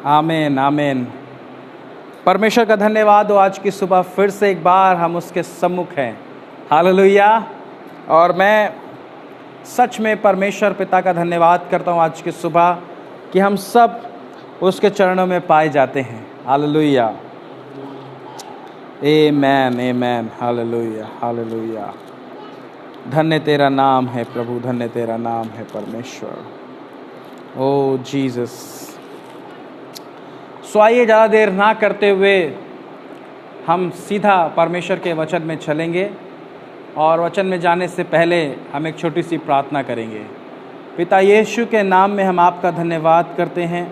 आमीन आमीन। परमेश्वर का धन्यवाद हो, आज की सुबह फिर से एक बार हम उसके सम्मुख हैं। हालेलुया। और मैं सच में परमेश्वर पिता का धन्यवाद करता हूँ आज की सुबह कि हम सब उसके चरणों में पाए जाते हैं। Hallelujah, amen amen. Hallelujah hallelujah. धन्य तेरा नाम है प्रभु, धन्य तेरा नाम है परमेश्वर। ओ जीसस। सो आइए ज़्यादा देर ना करते हुए हम सीधा परमेश्वर के वचन में चलेंगे, और वचन में जाने से पहले हम एक छोटी सी प्रार्थना करेंगे। पिता यीशु के नाम में हम आपका धन्यवाद करते हैं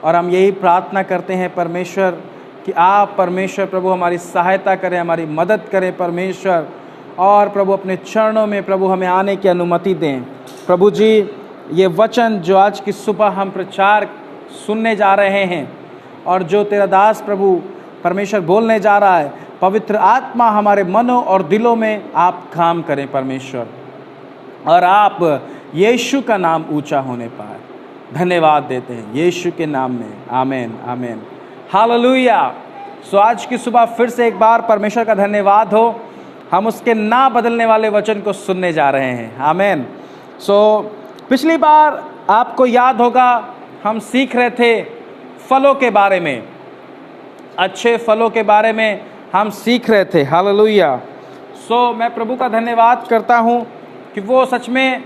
और हम यही प्रार्थना करते हैं परमेश्वर कि आप परमेश्वर प्रभु हमारी सहायता करें, हमारी मदद करें परमेश्वर, और प्रभु अपने चरणों में प्रभु हमें आने की अनुमति दें। प्रभु जी, ये वचन जो आज की सुबह हम प्रचार सुनने जा रहे हैं और जो तेरा दास प्रभु परमेश्वर बोलने जा रहा है, पवित्र आत्मा हमारे मनों और दिलों में आप काम करें परमेश्वर, और आप यीशु का नाम ऊंचा होने पाए। धन्यवाद देते हैं यीशु के नाम में, आमीन आमीन। हालेलुया। सो आज की सुबह फिर से एक बार परमेश्वर का धन्यवाद हो, हम उसके ना बदलने वाले वचन को सुनने जा रहे हैं। आमीन। सो पिछली बार आपको याद होगा हम सीख रहे थे फलों के बारे में, अच्छे फलों के बारे में हम सीख रहे थे। हालेलुया। सो मैं प्रभु का धन्यवाद करता हूँ कि वो सच में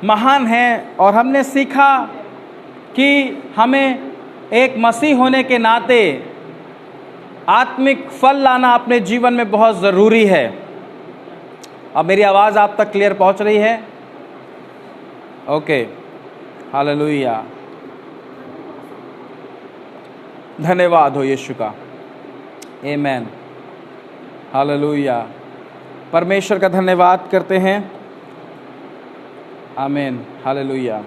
महान है, और हमने सीखा कि हमें एक मसीह होने के नाते आत्मिक फल लाना अपने जीवन में बहुत ज़रूरी है। अब मेरी आवाज़ आप तक क्लियर पहुँच रही है? ओके। हालेलुया। धन्यवाद हो यीशु का। आमेन। हालेलुया। परमेश्वर का धन्यवाद करते हैं। आमीन। हालेलुया।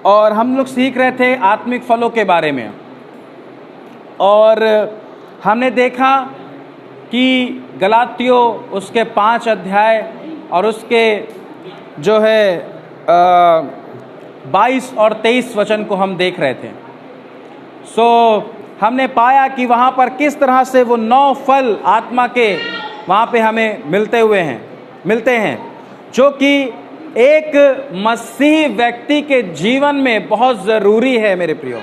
और हम लोग सीख रहे थे आत्मिक फलों के बारे में, और हमने देखा कि गलातियों उसके 5 अध्याय और उसके जो है 22 और 23 वचन को हम देख रहे थे। सो हमने पाया कि वहाँ पर किस तरह से वो 9 फल आत्मा के वहाँ पे हमें मिलते हैं जो कि एक मसीही व्यक्ति के जीवन में बहुत ज़रूरी है मेरे प्रियो।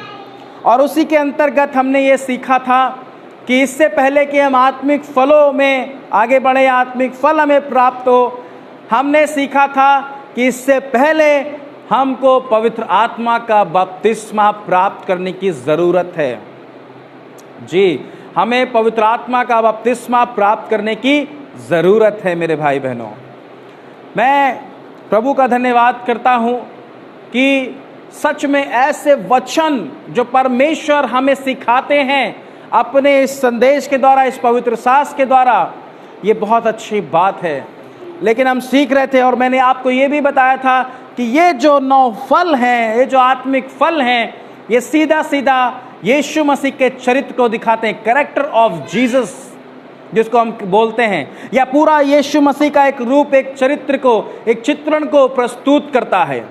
और उसी के अंतर्गत हमने ये सीखा था कि इससे पहले कि हम आत्मिक फलों में आगे बढ़े, आत्मिक फल हमें प्राप्त हो, हमने सीखा था कि इससे पहले हमको पवित्र आत्मा का बपतिस्मा प्राप्त करने की ज़रूरत है। जी, हमें पवित्र आत्मा का बपतिस्मा प्राप्त करने की ज़रूरत है मेरे भाई बहनों। मैं प्रभु का धन्यवाद करता हूँ कि सच में ऐसे वचन जो परमेश्वर हमें सिखाते हैं अपने इस संदेश के द्वारा, इस पवित्र शास्त्र के द्वारा, ये बहुत अच्छी बात है। लेकिन हम सीख रहे थे और मैंने आपको ये भी बताया था कि ये जो 9 फल हैं, ये जो आत्मिक फल हैं, ये सीधा सीधा यीशु मसीह के चरित्र को दिखाते हैं। कैरेक्टर ऑफ जीसस जिसको हम बोलते हैं, या पूरा यीशु मसीह का एक रूप, एक चरित्र को, एक चित्रण को प्रस्तुत करता है।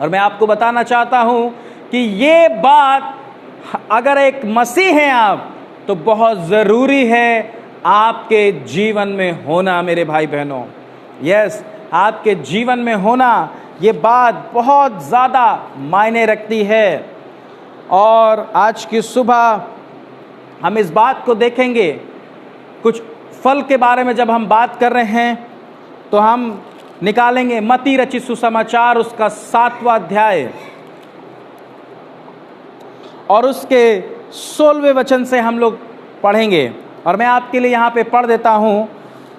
और मैं आपको बताना चाहता हूं कि ये बात अगर एक मसीह हैं आप, तो बहुत ज़रूरी है आपके जीवन में होना मेरे भाई बहनों। यस, आपके जीवन में होना, ये बात बहुत ज़्यादा मायने रखती है। और आज की सुबह हम इस बात को देखेंगे। कुछ फल के बारे में जब हम बात कर रहे हैं तो हम निकालेंगे मत्ती रचित सुसमाचार उसका 7वां अध्याय और उसके 16वें वचन से हम लोग पढ़ेंगे। और मैं आपके लिए यहाँ पे पढ़ देता हूँ।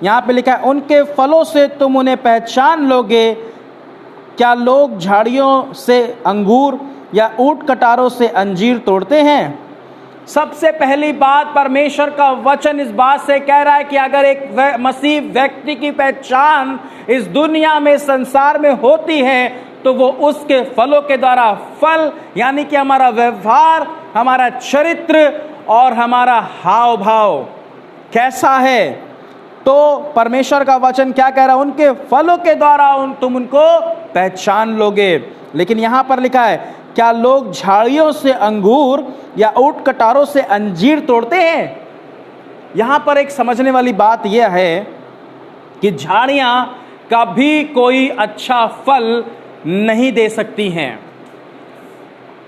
यहाँ पे लिखा है, उनके फलों से तुम उन्हें पहचान लोगे। क्या लोग झाड़ियों से अंगूर या ऊंट कटारों से अंजीर तोड़ते हैं? सबसे पहली बात, परमेश्वर का वचन इस बात से कह रहा है कि अगर एक मसीह व्यक्ति की पहचान इस दुनिया में, संसार में होती है, तो वो उसके फलों के द्वारा, फल यानी कि हमारा व्यवहार, हमारा चरित्र और हमारा हाव भाव कैसा है। तो परमेश्वर का वचन क्या कह रहा है? उनके फलों के द्वारा तुम उनको पहचान लोगे। लेकिन यहाँ पर लिखा है, क्या लोग झाड़ियों से अंगूर या ऊंट कटारों से अंजीर तोड़ते हैं? यहां पर एक समझने वाली बात यह है कि झाड़ियां कभी कोई अच्छा फल नहीं दे सकती हैं।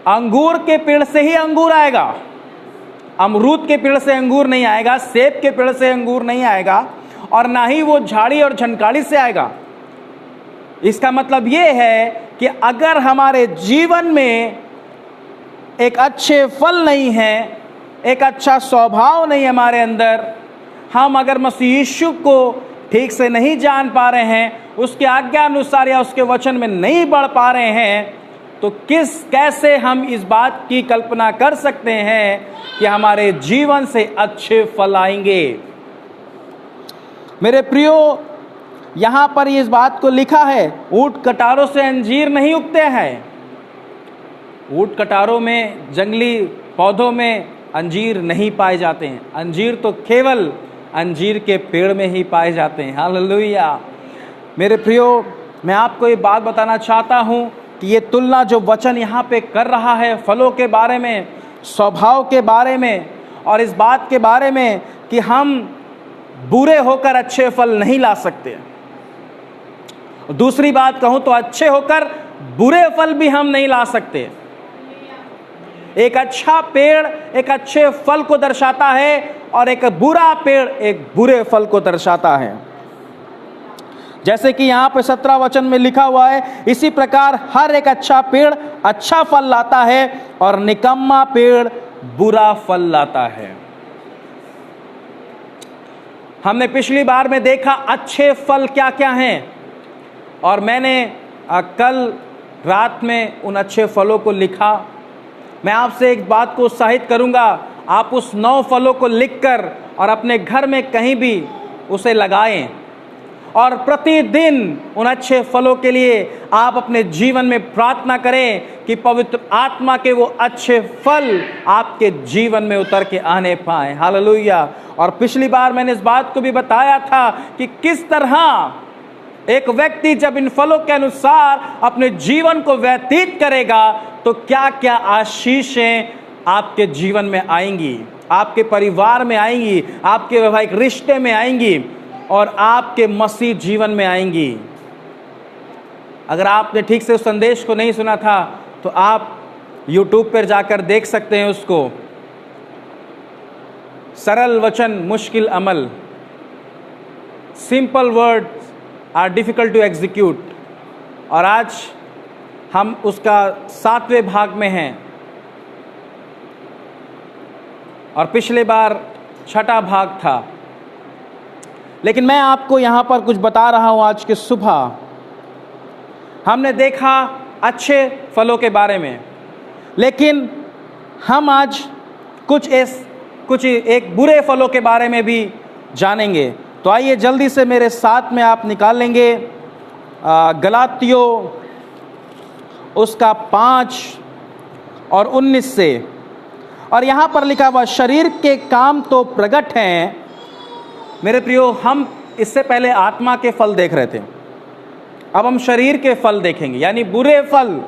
अंगूर के पेड़ से ही अंगूर आएगा, अमरूद के पेड़ से अंगूर नहीं आएगा, सेब के पेड़ से अंगूर नहीं आएगा, और ना ही वो झाड़ी और झनकाड़ी से आएगा। इसका मतलब ये है कि अगर हमारे जीवन में एक अच्छे फल नहीं है, एक अच्छा स्वभाव नहीं हमारे अंदर, हम अगर मसीह यीशु को ठीक से नहीं जान पा रहे हैं, उसके आज्ञा अनुसार या उसके वचन में नहीं बढ़ पा रहे हैं, तो कैसे हम इस बात की कल्पना कर सकते हैं कि हमारे जीवन से अच्छे फल आएंगे? मेरे प्रियो, यहां पर इस बात को लिखा है, ऊंट कटारों से अंजीर नहीं उगते हैं। ऊंट कटारों में, जंगली पौधों में अंजीर नहीं पाए जाते हैं। अंजीर तो केवल अंजीर के पेड़ में ही पाए जाते हैं। हालेलुया। मेरे प्रियो, मैं आपको ये बात बताना चाहता हूं कि ये तुलना जो वचन यहाँ पे कर रहा है फलों के बारे में, स्वभाव के बारे में, और इस बात के बारे में कि हम बुरे होकर अच्छे फल नहीं ला सकते। दूसरी बात कहूं तो अच्छे होकर बुरे फल भी हम नहीं ला सकते। एक अच्छा पेड़ एक अच्छे फल को दर्शाता है और एक बुरा पेड़ एक बुरे फल को दर्शाता है। जैसे कि यहाँ पे 17 वचन में लिखा हुआ है, इसी प्रकार हर एक अच्छा पेड़ अच्छा फल लाता है और निकम्मा पेड़ बुरा फल लाता है। हमने पिछली बार में देखा अच्छे फल क्या क्या हैं, और मैंने कल रात में उन अच्छे फलों को लिखा। मैं आपसे एक बात को उत्साहित करूंगा, आप उस 9 फलों को लिखकर और अपने घर में कहीं भी उसे लगाएं, और प्रतिदिन उन अच्छे फलों के लिए आप अपने जीवन में प्रार्थना करें कि पवित्र आत्मा के वो अच्छे फल आपके जीवन में उतर के आने पाए। हालेलुया। और पिछली बार मैंने इस बात को भी बताया था कि किस तरह एक व्यक्ति जब इन फलों के अनुसार अपने जीवन को व्यतीत करेगा तो क्या क्या आशीषें आपके जीवन में आएंगी, आपके परिवार में आएंगी, आपके वैवाहिक रिश्ते में आएंगी और आपके मसीह जीवन में आएंगी। अगर आपने ठीक से उस संदेश को नहीं सुना था तो आप YouTube पर जाकर देख सकते हैं उसको। सरल वचन मुश्किल अमल, simple words are difficult to execute. और आज हम उसका 7वें भाग में हैं और पिछले बार 6ठा भाग था। लेकिन मैं आपको यहाँ पर कुछ बता रहा हूँ। आज के सुबह हमने देखा अच्छे फलों के बारे में, लेकिन हम आज कुछ एक बुरे फलों के बारे में भी जानेंगे। तो आइए जल्दी से मेरे साथ में आप निकाल लेंगे गलातियों उसका 5 और 19 से। और यहाँ पर लिखा हुआ, शरीर के काम तो प्रकट हैं। मेरे प्रियो, हम इससे पहले आत्मा के फल देख रहे थे, अब हम शरीर के फल देखेंगे, यानी बुरे फल।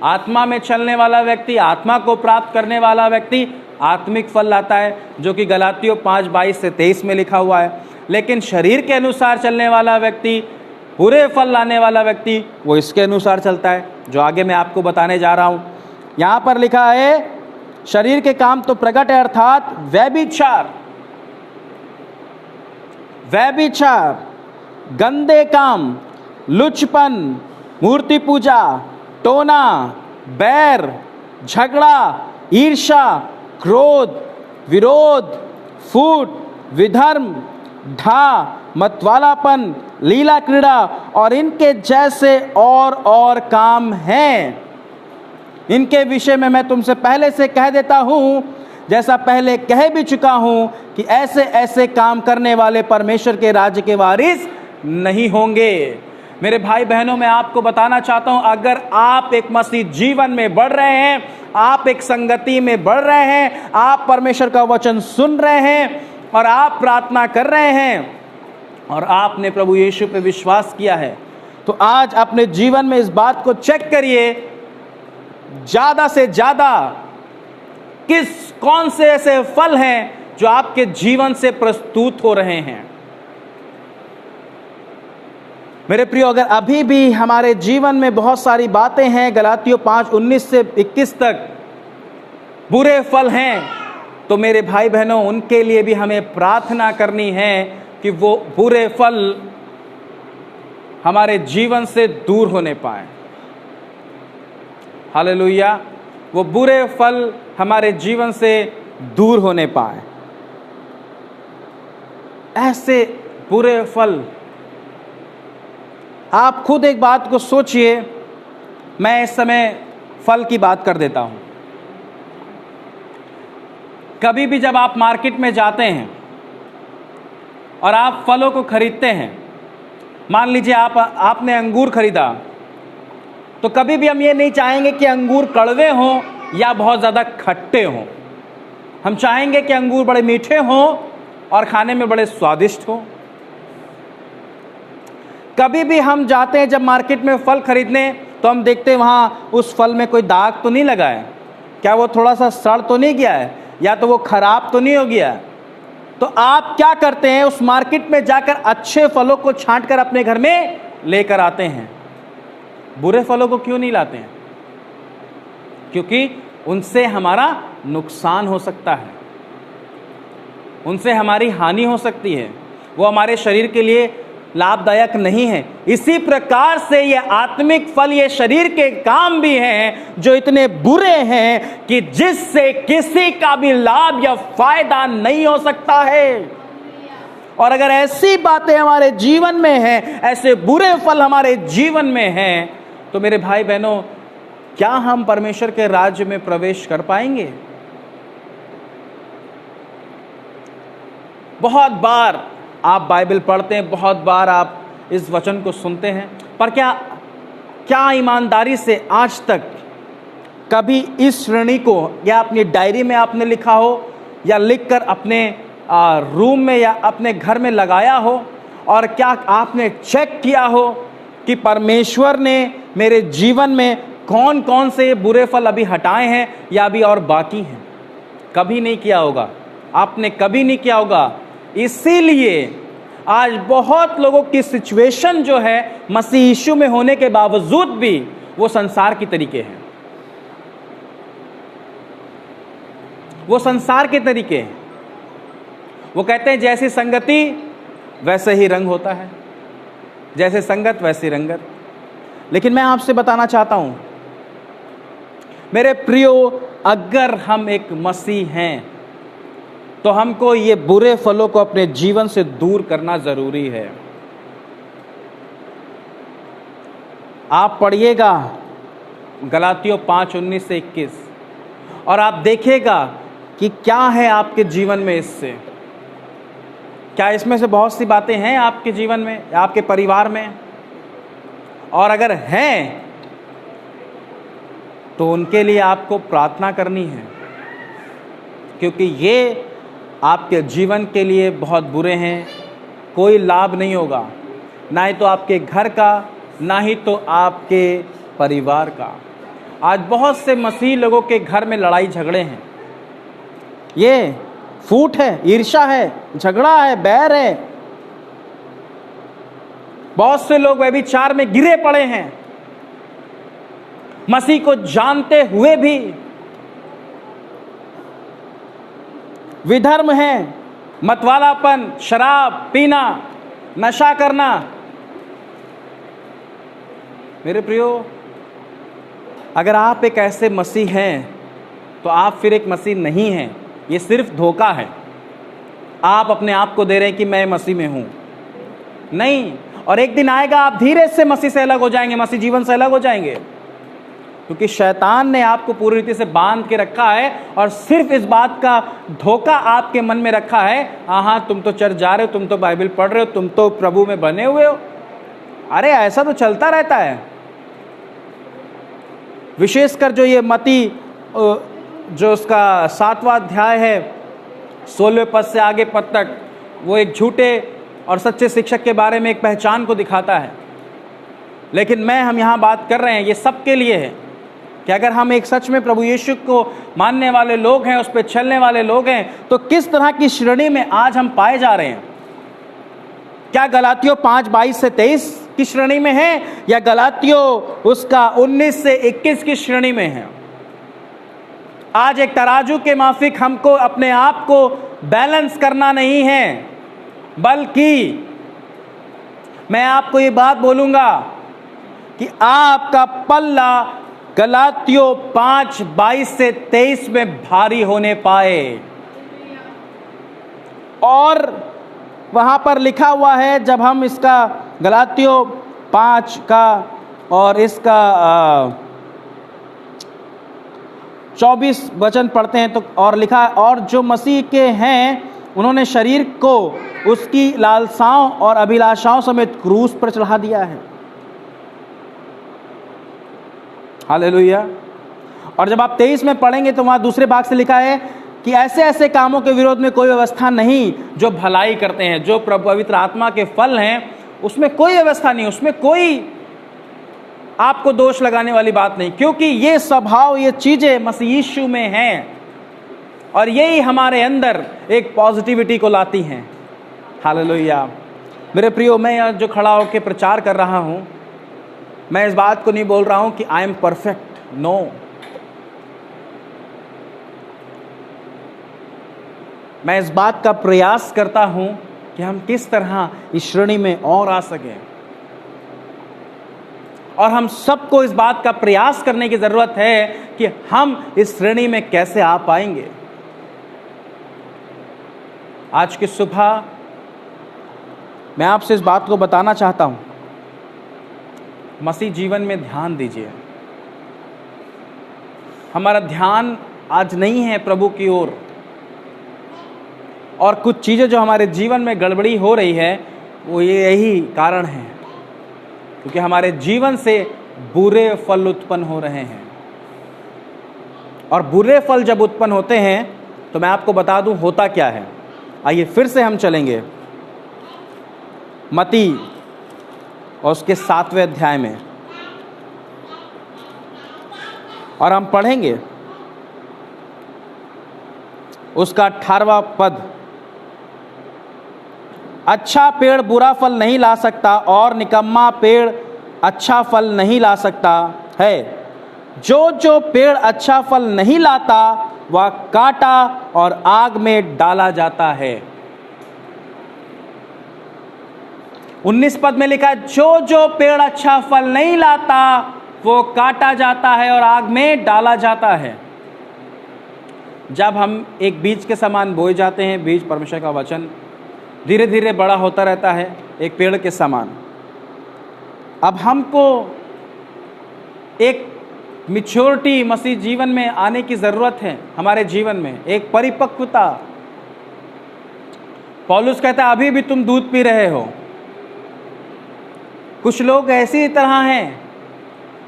आत्मा में चलने वाला व्यक्ति, आत्मा को प्राप्त करने वाला व्यक्ति आत्मिक फल लाता है, जो कि गलातियों 5:22 से 23 में लिखा हुआ है। लेकिन शरीर के अनुसार चलने वाला व्यक्ति, बुरे फल लाने वाला व्यक्ति, वो इसके अनुसार चलता है, जो आगे मैं आपको बताने जा रहा हूँ। यहाँ पर लिखा है, शरीर के काम तो प्रकट है, अर्थात व्यभिचार, गंदे काम, लुचपन, मूर्ति पूजा, टोना, बैर, झगड़ा, ईर्ष्या, क्रोध, विरोध, फूट, विधर्म, ढा, मतवालापन, लीला क्रीड़ा और इनके जैसे और काम हैं। इनके विषय में मैं तुमसे पहले से कह देता हूं, जैसा पहले कह भी चुका हूं, कि ऐसे ऐसे काम करने वाले परमेश्वर के राज्य के वारिस नहीं होंगे। मेरे भाई बहनों, मैं आपको बताना चाहता हूं, अगर आप एक मसीह जीवन में बढ़ रहे हैं, आप एक संगति में बढ़ रहे हैं, आप परमेश्वर का वचन सुन रहे हैं और आप प्रार्थना कर रहे हैं और आपने प्रभु यीशु पे विश्वास किया है, तो आज अपने जीवन में इस बात को चेक करिए ज्यादा से ज्यादा कौन से ऐसे फल हैं जो आपके जीवन से प्रस्तुत हो रहे हैं। मेरे प्रियो, अगर अभी भी हमारे जीवन में बहुत सारी बातें हैं, गलातियों 5:19 से 21 तक बुरे फल हैं, तो मेरे भाई बहनों, उनके लिए भी हमें प्रार्थना करनी है कि वो बुरे फल हमारे जीवन से दूर होने पाए। हालेलुया। वो बुरे फल हमारे जीवन से दूर होने पाए। ऐसे बुरे फल, आप खुद एक बात को सोचिए। मैं इस समय फल की बात कर देता हूं। कभी भी जब आप मार्केट में जाते हैं और आप फलों को खरीदते हैं, मान लीजिए आपने अंगूर खरीदा, तो कभी भी हम ये नहीं चाहेंगे कि अंगूर कड़वे हों या बहुत ज़्यादा खट्टे हों। हम चाहेंगे कि अंगूर बड़े मीठे हों और खाने में बड़े स्वादिष्ट हों। कभी भी हम जाते हैं जब मार्केट में फल खरीदने, तो हम देखते हैं वहाँ उस फल में कोई दाग तो नहीं लगा है, क्या वो थोड़ा सा सड़ तो नहीं गया है, या तो वो खराब तो नहीं हो गया है। तो आप क्या करते हैं, उस मार्केट में जाकर अच्छे फलों को छांट कर अपने घर में लेकर आते हैं। बुरे फलों को क्यों नहीं लाते हैं? क्योंकि उनसे हमारा नुकसान हो सकता है, उनसे हमारी हानि हो सकती है, वो हमारे शरीर के लिए लाभदायक नहीं है। इसी प्रकार से ये आत्मिक फल, ये शरीर के काम भी हैं जो इतने बुरे हैं कि जिससे किसी का भी लाभ या फायदा नहीं हो सकता है। और अगर ऐसी बातें हमारे जीवन में हैं, ऐसे बुरे फल हमारे जीवन में हैं, तो मेरे भाई बहनों, क्या हम परमेश्वर के राज्य में प्रवेश कर पाएंगे? बहुत बार आप बाइबल पढ़ते हैं, बहुत बार आप इस वचन को सुनते हैं, पर क्या ईमानदारी से आज तक कभी इस श्रेणी को या अपनी डायरी में आपने लिखा हो, या लिखकर अपने रूम में या अपने घर में लगाया हो? और क्या आपने चेक किया हो कि परमेश्वर ने मेरे जीवन में कौन कौन से बुरे फल अभी हटाए हैं या अभी और बाकी हैं? कभी नहीं किया होगा, आपने कभी नहीं किया होगा। इसीलिए आज बहुत लोगों की सिचुएशन जो है, मसीह यीशु में होने के बावजूद भी वो संसार की तरीके हैं, वो संसार के तरीके हैं। वो कहते हैं जैसी संगति वैसे ही रंग होता है, जैसे संगत वैसी रंगत। लेकिन मैं आपसे बताना चाहता हूं मेरे प्रियो, अगर हम एक मसीह हैं तो हमको ये बुरे फलों को अपने जीवन से दूर करना जरूरी है। आप पढ़िएगा गलातियों 5:19 से 21 और आप देखिएगा कि क्या है आपके जीवन में इससे। क्या इसमें से बहुत सी बातें हैं आपके जीवन में, आपके परिवार में? और अगर हैं तो उनके लिए आपको प्रार्थना करनी है, क्योंकि ये आपके जीवन के लिए बहुत बुरे हैं। कोई लाभ नहीं होगा, ना ही तो आपके घर का, ना ही तो आपके परिवार का। आज बहुत से मसीह लोगों के घर में लड़ाई झगड़े हैं, ये फूट है, ईर्ष्या है, झगड़ा है, बैर है। बहुत से लोग व्यभिचार में गिरे पड़े हैं, मसीह को जानते हुए भी। विधर्म है, मतवालापन, शराब पीना, नशा करना। मेरे प्रियो, अगर आप एक ऐसे मसीह हैं तो आप फिर एक मसीह नहीं हैं। ये सिर्फ धोखा है। आप अपने आप को दे रहे हैं कि मैं मसीह में हूं, नहीं। और एक दिन आएगा आप धीरे से मसीह से अलग हो जाएंगे, मसीह जीवन से अलग हो जाएंगे, क्योंकि शैतान ने आपको पूरी रीति से बांध के रखा है और सिर्फ इस बात का धोखा आपके मन में रखा है, हाँ तुम तो चर्च जा रहे हो, तुम तो बाइबल पढ़ रहे हो, तुम तो प्रभु में बने हुए हो। अरे ऐसा तो चलता रहता है। विशेषकर जो ये मती, जो उसका 7वां अध्याय है, 16वें पद से आगे पद तक, वो एक झूठे और सच्चे शिक्षक के बारे में एक पहचान को दिखाता है। लेकिन हम यहाँ बात कर रहे हैं, ये सबके लिए है। कि अगर हम एक सच में प्रभु यीशु को मानने वाले लोग हैं, उस पर चलने वाले लोग हैं, तो किस तरह की श्रेणी में आज हम पाए जा रहे हैं? क्या गलातियों 5:22 से 23 की श्रेणी में है, या गलातियों उसका 19 से 21 की श्रेणी में है? आज एक तराजू के माफिक हमको अपने आप को बैलेंस करना नहीं है, बल्कि मैं आपको ये बात बोलूंगा कि आपका पल्ला गलातियों 5:22 से 23 में भारी होने पाए। और वहां पर लिखा हुआ है, जब हम इसका गलातियों 5 का और इसका 24 वचन पढ़ते हैं तो और लिखा है, और जो मसीह के हैं उन्होंने शरीर को उसकी लालसाओं और अभिलाषाओं समेत क्रूस पर चढ़ा दिया है। हालेलुया। और जब आप 23 में पढ़ेंगे तो वहां दूसरे भाग से लिखा है कि ऐसे ऐसे कामों के विरोध में कोई व्यवस्था नहीं जो भलाई करते हैं, जो पवित्र आत्मा के फल हैं, उसमें कोई व्यवस्था नहीं, उसमें कोई आपको दोष लगाने वाली बात नहीं, क्योंकि ये स्वभाव, ये चीजें मसीह यीशु में हैं और यही हमारे अंदर एक पॉजिटिविटी को लाती हैं। हालेलुया। मेरे प्रियो, मैं यहाँ जो खड़ा होकर प्रचार कर रहा हूँ, मैं इस बात को नहीं बोल रहा हूँ कि आई एम परफेक्ट, नो। मैं इस बात का प्रयास करता हूँ कि हम किस तरह इस श्रेणी में और आ सकें, और हम सबको इस बात का प्रयास करने की जरूरत है कि हम इस श्रेणी में कैसे आ पाएंगे। आज की सुबह मैं आपसे इस बात को बताना चाहता हूं, मसीह जीवन में ध्यान दीजिए। हमारा ध्यान आज नहीं है प्रभु की ओर, और कुछ चीजें जो हमारे जीवन में गड़बड़ी हो रही है वो यही कारण है, क्योंकि हमारे जीवन से बुरे फल उत्पन्न हो रहे हैं। और बुरे फल जब उत्पन्न होते हैं तो मैं आपको बता दूं होता क्या है। आइए फिर से हम चलेंगे मत्ती और उसके 7वें अध्याय में, और हम पढ़ेंगे उसका 18वां पद। अच्छा पेड़ बुरा फल नहीं ला सकता और निकम्मा पेड़ अच्छा फल नहीं ला सकता है। जो जो पेड़ अच्छा फल नहीं लाता वह काटा और आग में डाला जाता है। 19 पद में लिखा है, जो जो पेड़ अच्छा फल नहीं लाता वो काटा जाता है और आग में डाला जाता है। जब हम एक बीज के समान बोए जाते हैं, बीज परमेश्वर का वचन धीरे धीरे बड़ा होता रहता है एक पेड़ के समान। अब हमको एक मैच्योरिटी मसीह जीवन में आने की जरूरत है, हमारे जीवन में एक परिपक्वता। पौलुस कहता है अभी भी तुम दूध पी रहे हो। कुछ लोग ऐसी तरह हैं,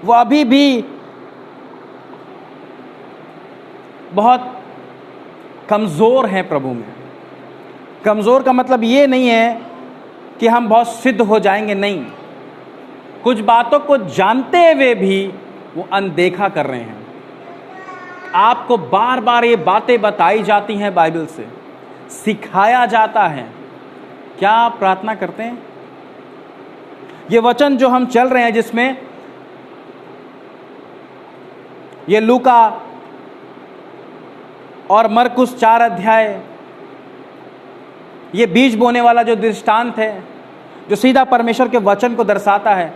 वो अभी भी बहुत कमजोर हैं प्रभु में। कमजोर का मतलब ये नहीं है कि हम बहुत सिद्ध हो जाएंगे, नहीं। कुछ बातों को जानते हुए भी वो अनदेखा कर रहे हैं। आपको बार बार ये बातें बताई जाती हैं, बाइबल से सिखाया जाता है। क्या आप प्रार्थना करते हैं? ये वचन जो हम चल रहे हैं, जिसमें ये लूका और मरकुस 4 अध्याय, ये बीज बोने वाला जो दृष्टांत है, जो सीधा परमेश्वर के वचन को दर्शाता है।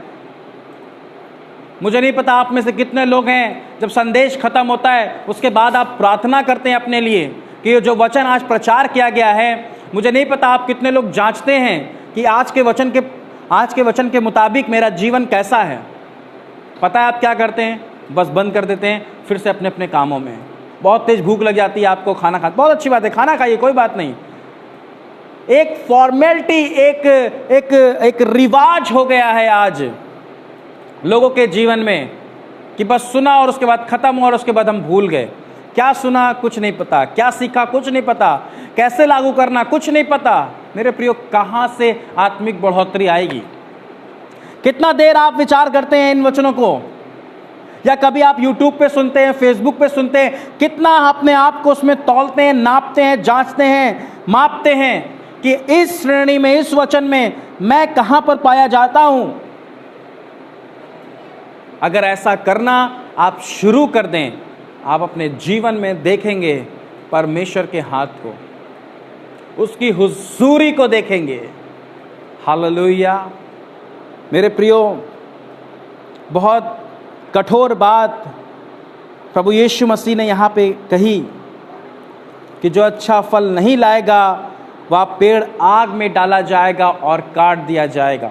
मुझे नहीं पता आप में से कितने लोग हैं, जब संदेश खत्म होता है उसके बाद आप प्रार्थना करते हैं अपने लिए कि ये जो वचन आज प्रचार किया गया है, मुझे नहीं पता आप कितने लोग जांचते हैं कि आज के वचन के मुताबिक मेरा जीवन कैसा है। पता है आप क्या करते हैं? बस बंद कर देते हैं, फिर से अपने अपने कामों में। बहुत तेज भूख लग जाती है आपको, खाना खा, बहुत अच्छी बात है, खाना खाइए, कोई बात नहीं। एक फॉर्मेलिटी, एक रिवाज हो गया है आज लोगों के जीवन में कि बस सुना और उसके बाद खत्म हुआ और उसके बाद हम भूल गए। क्या सुना कुछ नहीं पता, क्या सीखा कुछ नहीं पता, कैसे लागू करना कुछ नहीं पता। मेरे प्रियो, कहां से आत्मिक बढ़ोतरी आएगी? कितना देर आप विचार करते हैं इन वचनों को? या कभी आप YouTube पे सुनते हैं, Facebook पे सुनते हैं, कितना अपने आप को उसमें तौलते हैं, नापते हैं, जांचते हैं, मापते हैं कि इस श्रेणी में, इस वचन में मैं कहां पर पाया जाता हूं। अगर ऐसा करना आप शुरू कर दें, आप अपने जीवन में देखेंगे परमेश्वर के हाथ को, उसकी हुजूरी को देखेंगे। हालेलुया। मेरे प्रियो, बहुत कठोर बात प्रभु यीशु मसीह ने यहाँ पे कही कि जो अच्छा फल नहीं लाएगा वह पेड़ आग में डाला जाएगा और काट दिया जाएगा।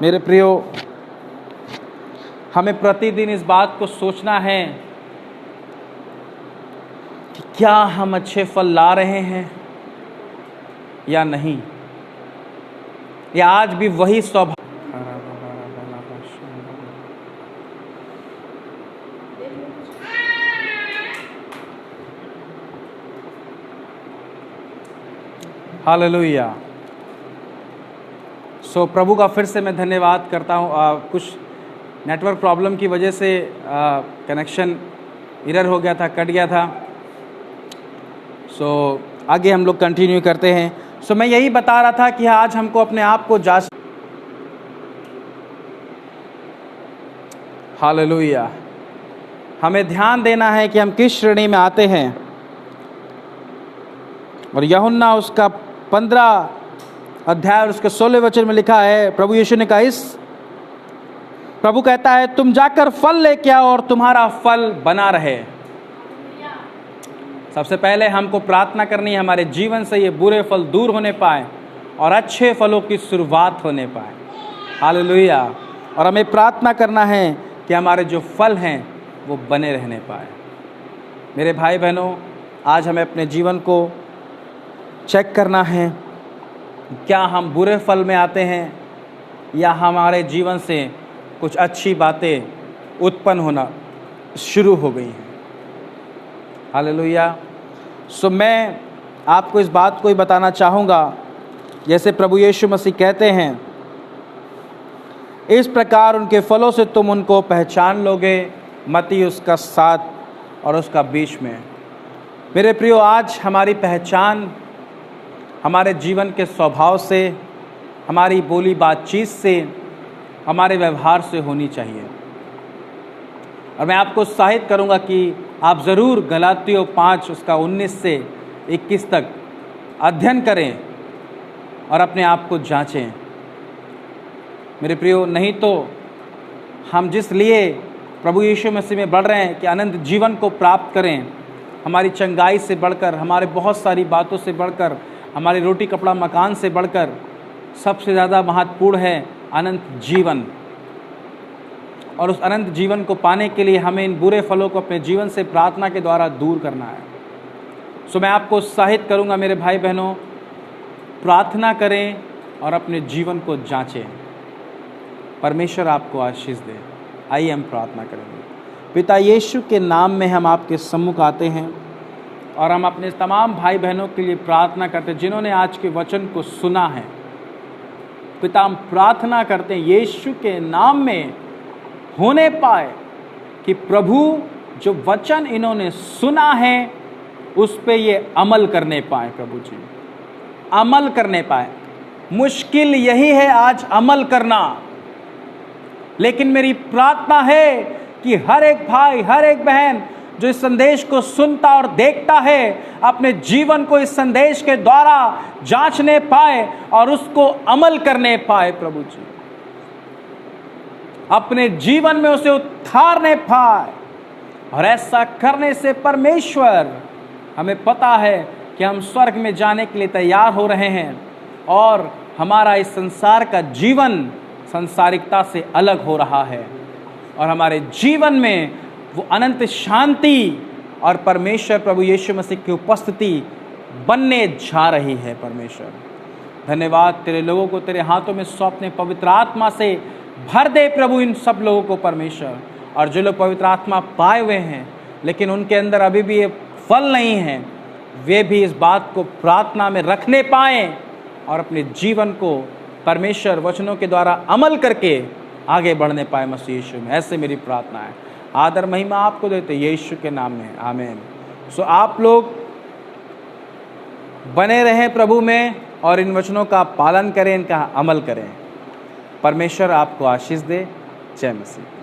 मेरे प्रियो, हमें प्रतिदिन इस बात को सोचना है कि क्या हम अच्छे फल ला रहे हैं या नहीं, या आज भी वही स्वभाव। हालेलुया। सो प्रभु का फिर से मैं धन्यवाद करता हूँ। कुछ नेटवर्क प्रॉब्लम की वजह से कनेक्शन एरर हो गया था, कट गया था। सो आगे हम लोग कंटिन्यू करते हैं। सो मैं यही बता रहा था कि आज हमको अपने आप को जांच। हालेलुया। हमें ध्यान देना है कि हम किस श्रेणी में आते हैं। और यूहन्ना उसका 15 अध्याय और उसके 16 वचन में लिखा है, प्रभु यीशु ने कहा, प्रभु कहता है तुम जाकर फल लेके आओ और तुम्हारा फल बना रहे। सबसे पहले हमको प्रार्थना करनी है हमारे जीवन से ये बुरे फल दूर होने पाए और अच्छे फलों की शुरुआत होने पाए। हालेलुया। और हमें प्रार्थना करना है कि हमारे जो फल हैं वो बने रहने पाए। मेरे भाई बहनों, आज हमें अपने जीवन को चेक करना है, क्या हम बुरे फल में आते हैं या हमारे जीवन से कुछ अच्छी बातें उत्पन्न होना शुरू हो गई हैं। हालेलुया। सो मैं आपको इस बात को ही बताना चाहूँगा, जैसे प्रभु यीशु मसीह कहते हैं, इस प्रकार उनके फलों से तुम उनको पहचान लोगे। मत्ती उसका 7 और उसका 20 में। मेरे प्रियो, आज हमारी पहचान हमारे जीवन के स्वभाव से, हमारी बोली बातचीत से, हमारे व्यवहार से होनी चाहिए। और मैं आपको उत्साहित करूंगा कि आप ज़रूर गलातियों 5 उसका 19 से 21 तक अध्ययन करें और अपने आप को जांचें। मेरे प्रियो, नहीं तो हम जिस लिए प्रभु यीशु मसीह में बढ़ रहे हैं कि अनंत जीवन को प्राप्त करें, हमारी चंगाई से बढ़कर, हमारे बहुत सारी बातों से बढ़कर, हमारी रोटी कपड़ा मकान से बढ़कर सबसे ज़्यादा महत्वपूर्ण है अनंत जीवन। और उस अनंत जीवन को पाने के लिए हमें इन बुरे फलों को अपने जीवन से प्रार्थना के द्वारा दूर करना है। सो मैं आपको उत्साहित करूंगा मेरे भाई बहनों, प्रार्थना करें और अपने जीवन को जांचें। परमेश्वर आपको आशीष दे। आइए हम प्रार्थना करेंगे। पिता यीशु के नाम में हम आपके सम्मुख आते हैं और हम अपने तमाम भाई बहनों के लिए प्रार्थना करते हैं जिन्होंने आज के वचन को सुना है। पिता, हम प्रार्थना करते हैं यीशु के नाम में होने पाए कि प्रभु जो वचन इन्होंने सुना है उस पे ये अमल करने पाए। प्रभु जी, अमल करने पाए। मुश्किल यही है आज अमल करना, लेकिन मेरी प्रार्थना है कि हर एक भाई, हर एक बहन जो इस संदेश को सुनता और देखता है, अपने जीवन को इस संदेश के द्वारा जांचने पाए और उसको अमल करने पाए। प्रभु जी, अपने जीवन में उसे उतारने पाए। और ऐसा करने से परमेश्वर, हमें पता है कि हम स्वर्ग में जाने के लिए तैयार हो रहे हैं और हमारा इस संसार का जीवन संसारिकता से अलग हो रहा है और हमारे जीवन में वो अनंत शांति और परमेश्वर प्रभु यीशु मसीह की उपस्थिति बनने जा रही है। परमेश्वर, धन्यवाद। तेरे लोगों को तेरे हाथों में सौंपने, पवित्र आत्मा से भर दे प्रभु इन सब लोगों को परमेश्वर। और जो लोग पवित्र आत्मा पाए हुए हैं लेकिन उनके अंदर अभी भी ये फल नहीं है, वे भी इस बात को प्रार्थना में रखने पाएं और अपने जीवन को परमेश्वर वचनों के द्वारा अमल करके आगे बढ़ने पाए मसीह यीशु में। ऐसे मेरी प्रार्थना है। आदर महिमा आपको देते यीशु के नाम में, आमीन। सो आप लोग बने रहें प्रभु में और इन वचनों का पालन करें, इनका अमल करें। परमेश्वर आपको आशीष दे। जय मसीह।